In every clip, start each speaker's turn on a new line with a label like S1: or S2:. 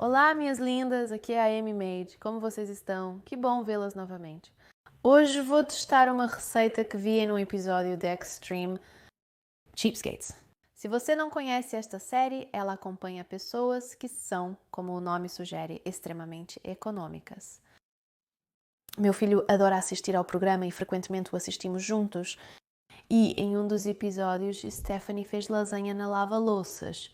S1: Olá, minhas lindas, aqui é a Amy Made. Como vocês estão? Que bom vê-las novamente. Hoje vou testar uma receita que vi em um episódio de Extreme Cheapskates. Se você não conhece esta série, ela acompanha pessoas que são, como o nome sugere, extremamente econômicas. Meu filho adora assistir ao programa e frequentemente o assistimos juntos. E em um dos episódios, Stephanie fez lasanha na lava-louças.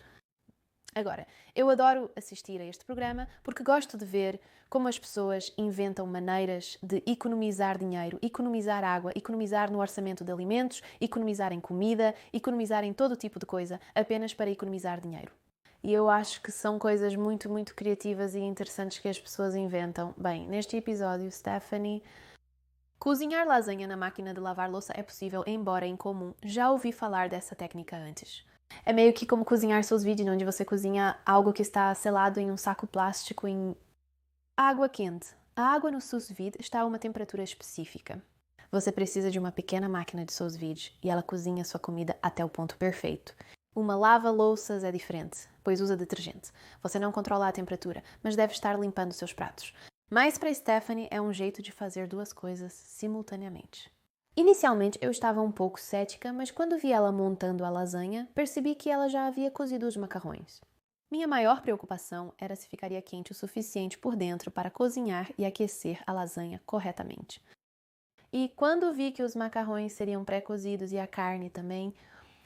S1: Agora, eu adoro assistir a este programa porque gosto de ver como as pessoas inventam maneiras de economizar dinheiro, economizar água, economizar no orçamento de alimentos, economizar em comida, economizar em todo tipo de coisa, apenas para economizar dinheiro. E eu acho que são coisas muito, muito criativas e interessantes que as pessoas inventam. Bem, neste episódio, Stephanie... Cozinhar lasanha na máquina de lavar louça é possível, embora incomum. Já ouvi falar dessa técnica antes. É meio que como cozinhar sous vide, onde você cozinha algo que está selado em um saco plástico em água quente. A água no sous vide está a uma temperatura específica. Você precisa de uma pequena máquina de sous vide e ela cozinha sua comida até o ponto perfeito. Uma lava-louças é diferente, pois usa detergente. Você não controla a temperatura, mas deve estar limpando seus pratos. Mas para Stephanie é um jeito de fazer duas coisas simultaneamente. Inicialmente eu estava um pouco cética, mas quando vi ela montando a lasanha, percebi que ela já havia cozido os macarrões. Minha maior preocupação era se ficaria quente o suficiente por dentro para cozinhar e aquecer a lasanha corretamente. E quando vi que os macarrões seriam pré-cozidos e a carne também,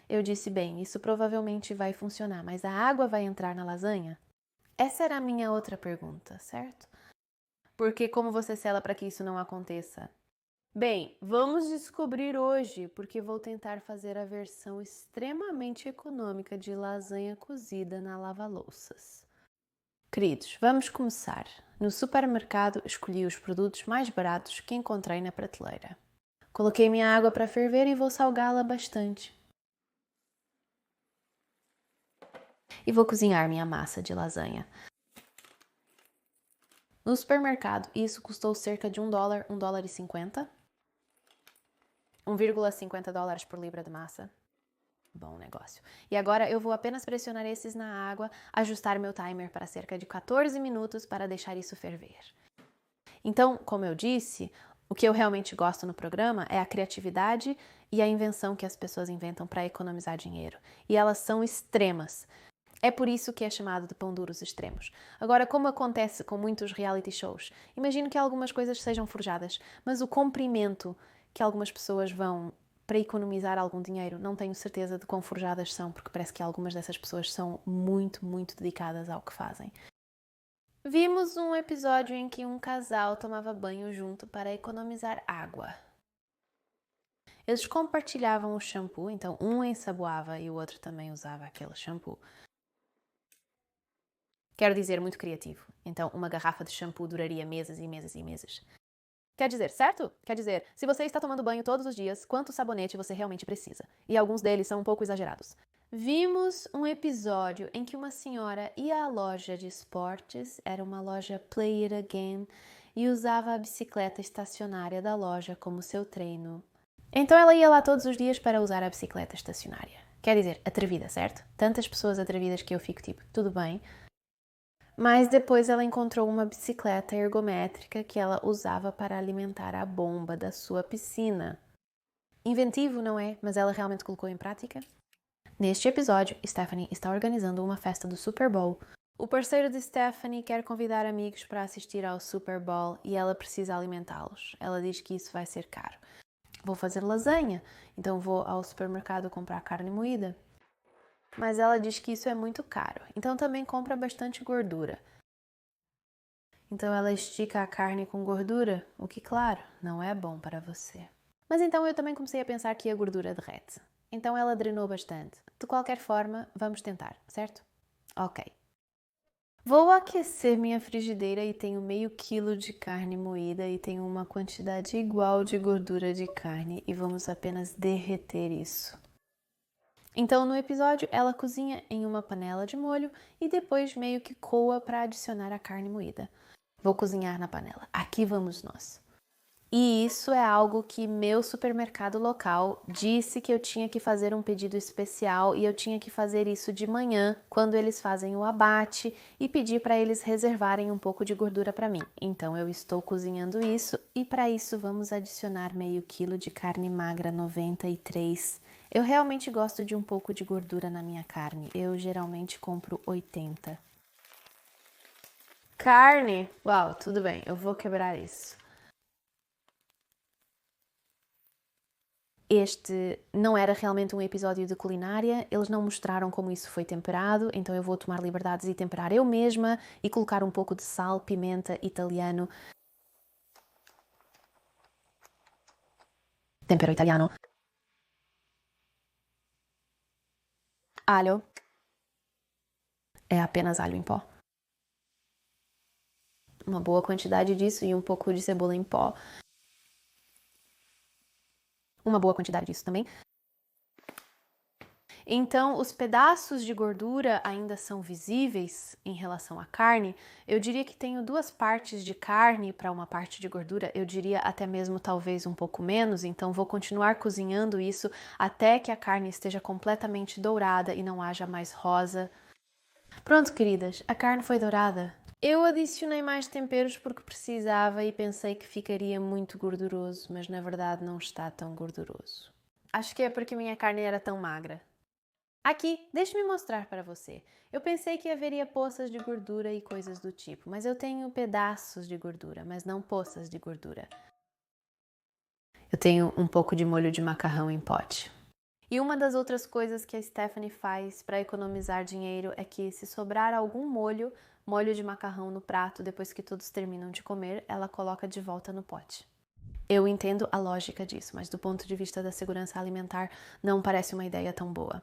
S1: eu disse, bem, isso provavelmente vai funcionar, mas a água vai entrar na lasanha? Essa era a minha outra pergunta, certo? Porque como você sela para que isso não aconteça? Bem, vamos descobrir hoje, porque vou tentar fazer a versão extremamente econômica de lasanha cozida na lava-louças. Queridos, vamos começar. No supermercado, escolhi os produtos mais baratos que encontrei na prateleira. Coloquei minha água para ferver e vou salgá-la bastante. E vou cozinhar minha massa de lasanha. No supermercado, isso custou cerca de $1, $1,50. $1,50 por libra de massa. Bom negócio. E agora eu vou apenas pressionar esses na água, ajustar meu timer para cerca de 14 minutos para deixar isso ferver. Então, como eu disse, o que eu realmente gosto no programa é a criatividade e a invenção que as pessoas inventam para economizar dinheiro. E elas são extremas. É por isso que é chamado de pão duros extremos. Agora, como acontece com muitos reality shows, imagino que algumas coisas sejam forjadas, mas o comprimento que algumas pessoas vão para economizar algum dinheiro, não tenho certeza de quão forjadas são, porque parece que algumas dessas pessoas são muito, muito dedicadas ao que fazem. Vimos um episódio em que um casal tomava banho junto para economizar água. Eles compartilhavam o shampoo, então um ensaboava e o outro também usava aquele shampoo. Quero dizer, muito criativo. Então, uma garrafa de shampoo duraria meses e meses e meses. Quer dizer, certo? Quer dizer, se você está tomando banho todos os dias, quanto sabonete você realmente precisa? E alguns deles são um pouco exagerados. Vimos um episódio em que uma senhora ia à loja de esportes, era uma loja Play It Again, e usava a bicicleta estacionária da loja como seu treino. Então ela ia lá todos os dias para usar a bicicleta estacionária. Quer dizer, atrevida, certo? Tantas pessoas atrevidas que eu fico tipo, tudo bem. Mas depois ela encontrou uma bicicleta ergométrica que ela usava para alimentar a bomba da sua piscina. Inventivo, não é? Mas ela realmente colocou em prática? Neste episódio, Stephanie está organizando uma festa do Super Bowl. O parceiro de Stephanie quer convidar amigos para assistir ao Super Bowl e ela precisa alimentá-los. Ela diz que isso vai ser caro. Vou fazer lasanha, então vou ao supermercado comprar carne moída. Mas ela diz que isso é muito caro, então também compra bastante gordura. Então ela estica a carne com gordura, o que, claro, não é bom para você. Mas então eu também comecei a pensar que a gordura derrete. Então ela drenou bastante. De qualquer forma, vamos tentar, certo? Ok. Vou aquecer minha frigideira e tenho meio quilo de carne moída e tenho uma quantidade igual de gordura de carne e vamos apenas derreter isso. Então, no episódio, ela cozinha em uma panela de molho e depois meio que coa para adicionar a carne moída. Vou cozinhar na panela. Aqui vamos nós. E isso é algo que meu supermercado local disse que eu tinha que fazer um pedido especial e eu tinha que fazer isso de manhã, quando eles fazem o abate, e pedir para eles reservarem um pouco de gordura para mim. Então eu estou cozinhando isso e para isso vamos adicionar meio quilo de carne magra 93. Eu realmente gosto de um pouco de gordura na minha carne. Eu geralmente compro 80. Carne? Uau, tudo bem, eu vou quebrar isso. Este não era realmente um episódio de culinária, eles não mostraram como isso foi temperado, então eu vou tomar liberdades e temperar eu mesma e colocar um pouco de sal, pimenta italiano. Tempero italiano. Alho. É apenas alho em pó. Uma boa quantidade disso e um pouco de cebola em pó. Uma boa quantidade disso também. Então, os pedaços de gordura ainda são visíveis em relação à carne. Eu diria que tenho duas partes de carne para uma parte de gordura. Eu diria até mesmo talvez um pouco menos. Então, vou continuar cozinhando isso até que a carne esteja completamente dourada e não haja mais rosa. Pronto, queridas, a carne foi dourada. Eu adicionei mais temperos porque precisava e pensei que ficaria muito gorduroso, mas na verdade não está tão gorduroso. Acho que é porque minha carne era tão magra. Aqui, deixe-me mostrar para você. Eu pensei que haveria poças de gordura e coisas do tipo, mas eu tenho pedaços de gordura, mas não poças de gordura. Eu tenho um pouco de molho de macarrão em pote. E uma das outras coisas que a Stephanie faz para economizar dinheiro é que se sobrar algum molho de macarrão no prato depois que todos terminam de comer, ela coloca de volta no pote. Eu entendo a lógica disso, mas do ponto de vista da segurança alimentar, não parece uma ideia tão boa.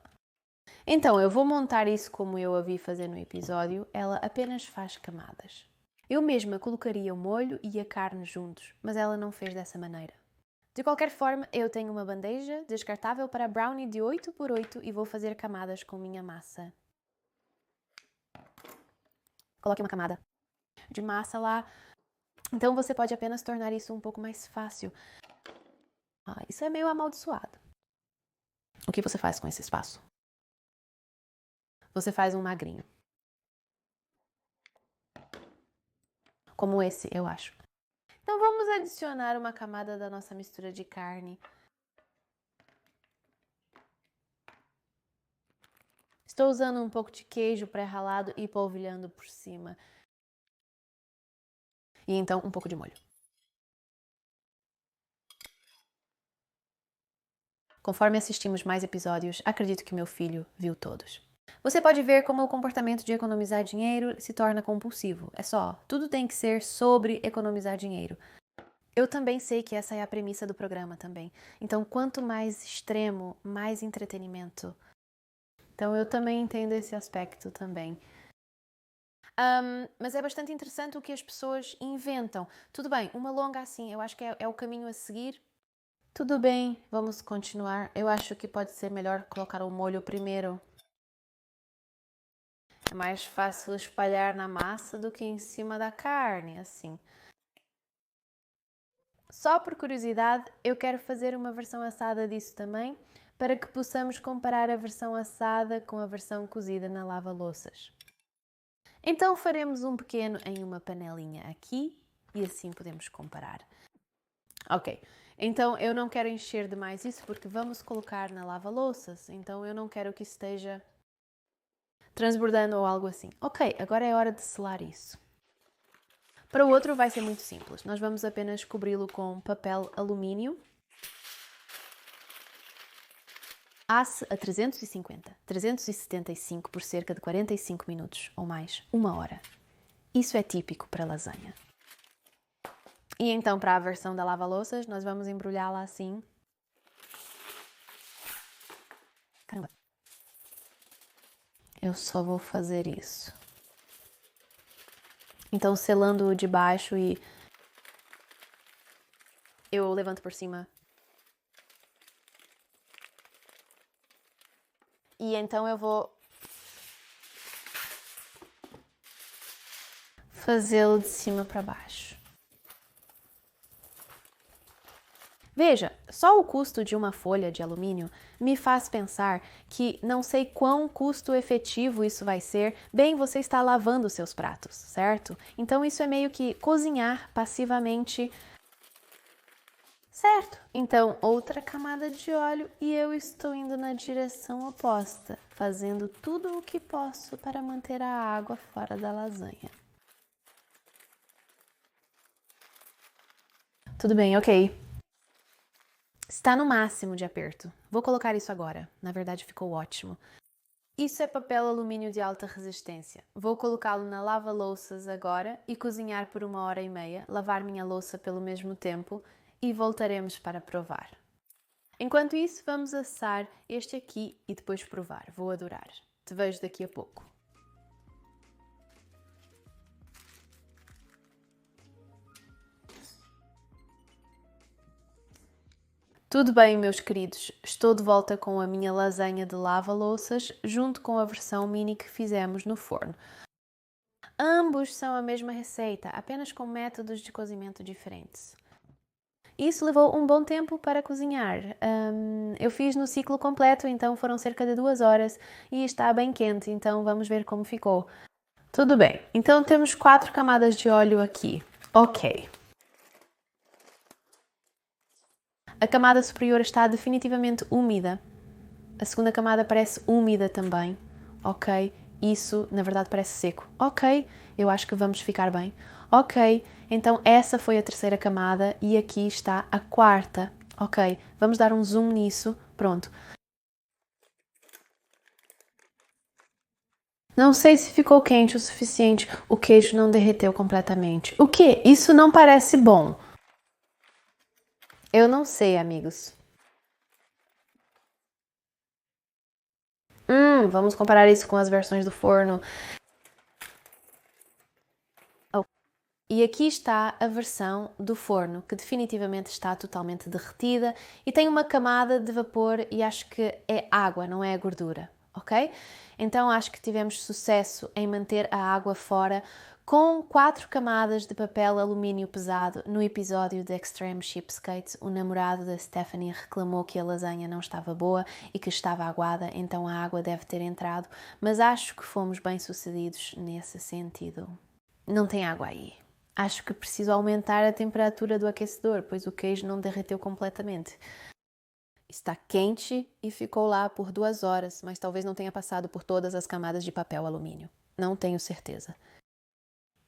S1: Então, eu vou montar isso como eu a vi fazer no episódio, ela apenas faz camadas. Eu mesma colocaria o molho e a carne juntos, mas ela não fez dessa maneira. De qualquer forma, eu tenho uma bandeja descartável para brownie de 8x8 e vou fazer camadas com minha massa. Coloque uma camada de massa lá. Então você pode apenas tornar isso um pouco mais fácil. Isso é meio amaldiçoado. O que você faz com esse espaço? Você faz um magrinho. Como esse, eu acho. Então vamos adicionar uma camada da nossa mistura de carne. Estou usando um pouco de queijo pré-ralado e polvilhando por cima. E então um pouco de molho. Conforme assistimos mais episódios, acredito que meu filho viu todos. Você pode ver como o comportamento de economizar dinheiro se torna compulsivo. É só, tudo tem que ser sobre economizar dinheiro. Eu também sei que essa é a premissa do programa também. Então, quanto mais extremo, mais entretenimento. Então, eu também entendo esse aspecto também. Mas é bastante interessante o que as pessoas inventam. Tudo bem, uma longa assim, eu acho que é o caminho a seguir. Tudo bem, vamos continuar. Eu acho que pode ser melhor colocar o molho primeiro. É mais fácil espalhar na massa do que em cima da carne, assim. Só por curiosidade, eu quero fazer uma versão assada disso também, para que possamos comparar a versão assada com a versão cozida na lava-louças. Então faremos um pequeno em uma panelinha aqui e assim podemos comparar. Ok, então eu não quero encher demais isso porque vamos colocar na lava-louças, então eu não quero que esteja transbordando ou algo assim. Ok, agora é hora de selar isso. Para o outro vai ser muito simples. Nós vamos apenas cobri-lo com papel alumínio. Asse a 350, 375 por cerca de 45 minutos ou mais, 1 hora. Isso é típico para lasanha. E então, para a versão da lava-louças, nós vamos embrulhá-la assim. Caramba. Eu só vou fazer isso. Então, selando de baixo e eu levanto por cima. E então eu vou fazê-lo de cima para baixo. Veja, só o custo de uma folha de alumínio me faz pensar que não sei quão custo efetivo isso vai ser. Bem, você está lavando seus pratos, certo? Então isso é meio que cozinhar passivamente. Certo. Então, outra camada de óleo e eu estou indo na direção oposta, fazendo tudo o que posso para manter a água fora da lasanha. Tudo bem, ok. Está no máximo de aperto. Vou colocar isso agora. Na verdade, ficou ótimo. Isso é papel alumínio de alta resistência. Vou colocá-lo na lava-louças agora e cozinhar por 1h30, lavar minha louça pelo mesmo tempo e voltaremos para provar. Enquanto isso, vamos assar este aqui e depois provar. Vou adorar. Te vejo daqui a pouco. Tudo bem, meus queridos. Estou de volta com a minha lasanha de lava-louças, junto com a versão mini que fizemos no forno. Ambos são a mesma receita, apenas com métodos de cozimento diferentes. Isso levou um bom tempo para cozinhar. Eu fiz no ciclo completo, então foram cerca de 2 horas e está bem quente, então vamos ver como ficou. Tudo bem, então temos 4 camadas de óleo aqui. Ok. A camada superior está definitivamente úmida. A segunda camada parece úmida também. Ok. Isso, na verdade, parece seco. Ok. Eu acho que vamos ficar bem. Ok. Então, essa foi a terceira camada e aqui está a quarta. Ok. Vamos dar um zoom nisso. Pronto. Não sei se ficou quente o suficiente. O queijo não derreteu completamente. O quê? Isso não parece bom. Eu não sei, amigos. Vamos comparar isso com as versões do forno. Oh. E aqui está a versão do forno, que definitivamente está totalmente derretida e tem uma camada de vapor e acho que é água, não é a gordura, ok? Então acho que tivemos sucesso em manter a água fora com 4 camadas de papel alumínio pesado. No episódio de Extreme Cheapskates, o namorado da Stephanie reclamou que a lasanha não estava boa e que estava aguada, então a água deve ter entrado, mas acho que fomos bem sucedidos nesse sentido. Não tem água aí. Acho que preciso aumentar a temperatura do aquecedor, pois o queijo não derreteu completamente. Está quente e ficou lá por 2 horas, mas talvez não tenha passado por todas as camadas de papel alumínio. Não tenho certeza.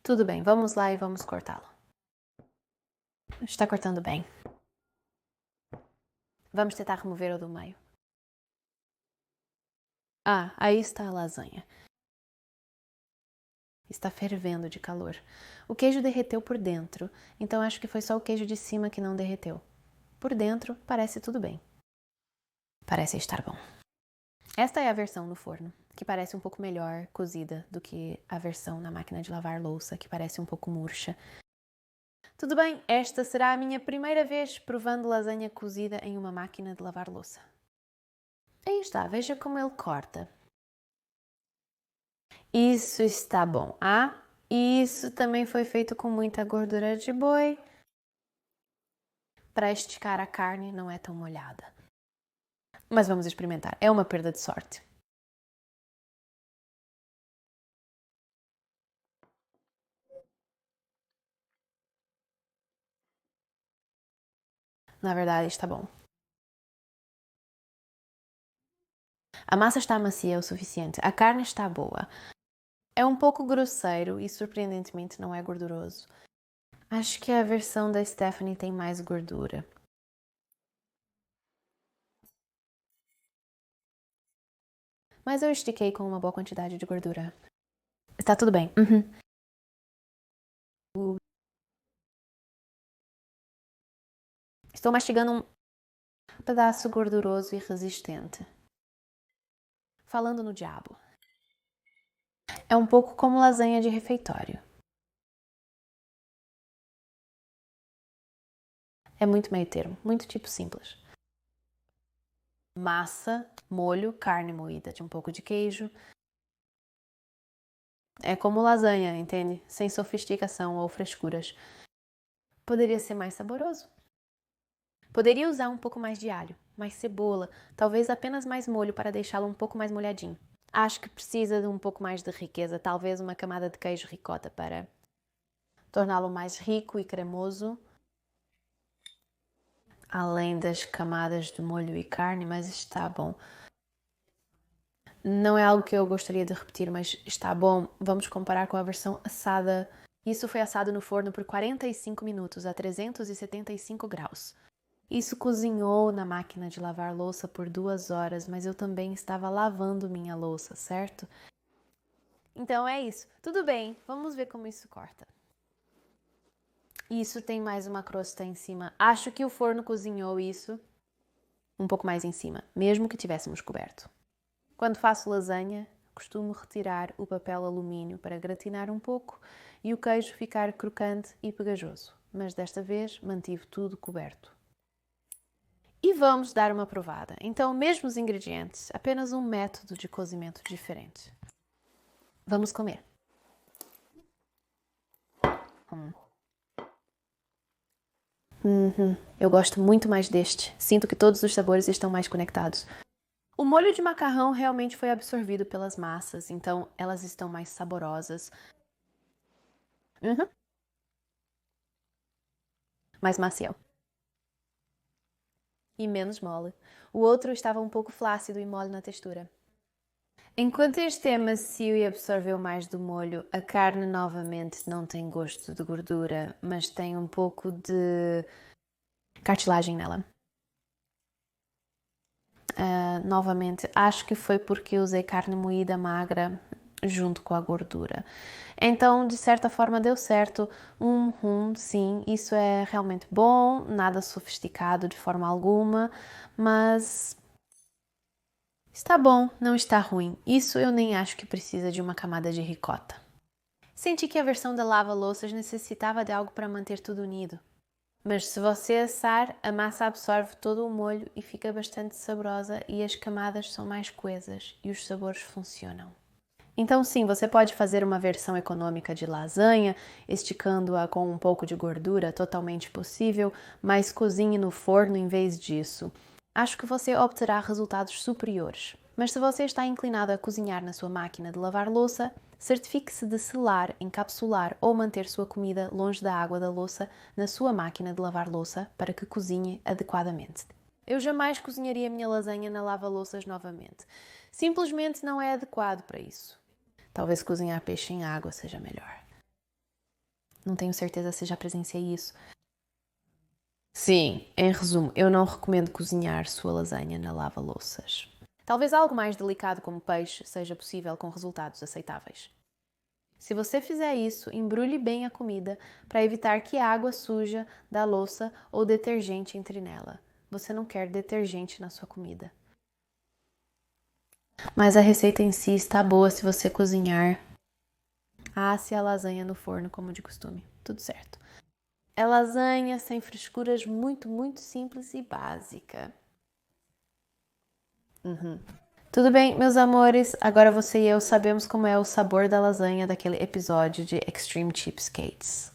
S1: Tudo bem, vamos lá e vamos cortá-lo. Está cortando bem. Vamos tentar remover o do meio. Ah, aí está a lasanha. Está fervendo de calor. O queijo derreteu por dentro, então acho que foi só o queijo de cima que não derreteu. Por dentro, parece tudo bem. Parece estar bom. Esta é a versão no forno, que parece um pouco melhor cozida do que a versão na máquina de lavar louça, que parece um pouco murcha. Tudo bem, esta será a minha primeira vez provando lasanha cozida em uma máquina de lavar louça. Aí está, veja como ele corta. Isso está bom. Ah, isso também foi feito com muita gordura de boi. Para esticar a carne não é tão molhada. Mas vamos experimentar. É uma perda de sorte. Na verdade, está bom. A massa está macia o suficiente. A carne está boa. É um pouco grosseiro e surpreendentemente não é gorduroso. Acho que a versão da Stephanie tem mais gordura. Mas eu estiquei com uma boa quantidade de gordura. Está tudo bem. Estou mastigando um pedaço gorduroso e resistente. Falando no diabo. É um pouco como lasanha de refeitório. É muito meio termo, muito tipo simples. Massa, molho, carne moída de um pouco de queijo. É como lasanha, entende? Sem sofisticação ou frescuras. Poderia ser mais saboroso. Poderia usar um pouco mais de alho, mais cebola, talvez apenas mais molho para deixá-lo um pouco mais molhadinho. Acho que precisa de um pouco mais de riqueza, talvez uma camada de queijo ricota para torná-lo mais rico e cremoso. Além das camadas de molho e carne, mas está bom. Não é algo que eu gostaria de repetir, mas está bom. Vamos comparar com a versão assada. Isso foi assado no forno por 45 minutos a 375 graus. Isso cozinhou na máquina de lavar louça por 2 horas, mas eu também estava lavando minha louça, certo? Então é isso. Tudo bem, vamos ver como isso corta. Isso tem mais uma crosta em cima. Acho que o forno cozinhou isso um pouco mais em cima, mesmo que tivéssemos coberto. Quando faço lasanha, costumo retirar o papel alumínio para gratinar um pouco e o queijo ficar crocante e pegajoso, mas desta vez mantive tudo coberto. E vamos dar uma provada. Então, mesmos ingredientes, apenas um método de cozimento diferente. Vamos comer. Eu gosto muito mais deste. Sinto que todos os sabores estão mais conectados. O molho de macarrão realmente foi absorvido pelas massas, então elas estão mais saborosas. Mais macio. E menos mole. O outro estava um pouco flácido e mole na textura. Enquanto este é macio e absorveu mais do molho, a carne novamente não tem gosto de gordura, mas tem um pouco de cartilagem nela. Novamente, acho que foi porque usei carne moída magra junto com a gordura. Então, de certa forma, deu certo. Sim, isso é realmente bom, nada sofisticado de forma alguma, mas está bom, não está ruim. Isso eu nem acho que precisa de uma camada de ricota. Senti que a versão da lava-louças necessitava de algo para manter tudo unido. Mas se você assar, a massa absorve todo o molho e fica bastante saborosa e as camadas são mais coesas e os sabores funcionam. Então sim, você pode fazer uma versão econômica de lasanha, esticando-a com um pouco de gordura, totalmente possível, mas cozinhe no forno em vez disso. Acho que você obterá resultados superiores. Mas se você está inclinado a cozinhar na sua máquina de lavar louça, certifique-se de selar, encapsular ou manter sua comida longe da água da louça na sua máquina de lavar louça para que cozinhe adequadamente. Eu jamais cozinharia minha lasanha na lava-louças novamente. Simplesmente não é adequado para isso. Talvez cozinhar peixe em água seja melhor. Não tenho certeza se já presenciei isso. Sim, em resumo, eu não recomendo cozinhar sua lasanha na lava-louças. Talvez algo mais delicado como peixe seja possível com resultados aceitáveis. Se você fizer isso, embrulhe bem a comida para evitar que a água suja da louça ou detergente entre nela. Você não quer detergente na sua comida. Mas a receita em si está boa se você cozinhar. Asse a lasanha no forno como de costume. Tudo certo. É lasanha sem frescuras, muito simples e básica. Tudo bem, meus amores, agora você e eu sabemos como é o sabor da lasanha daquele episódio de Extreme Cheapskates.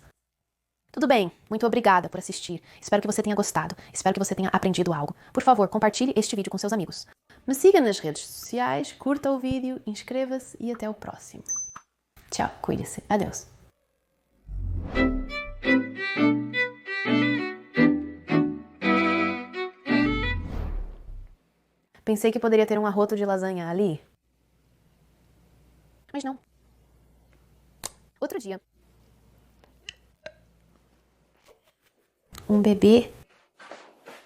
S1: Tudo bem, muito obrigada por assistir. Espero que você tenha gostado. Espero que você tenha aprendido algo. Por favor, compartilhe este vídeo com seus amigos. Me siga nas redes sociais, curta o vídeo, inscreva-se e até o próximo. Tchau, cuide-se. Adeus. Pensei que poderia ter um arroto de lasanha ali. Mas não. Outro dia. Um bebê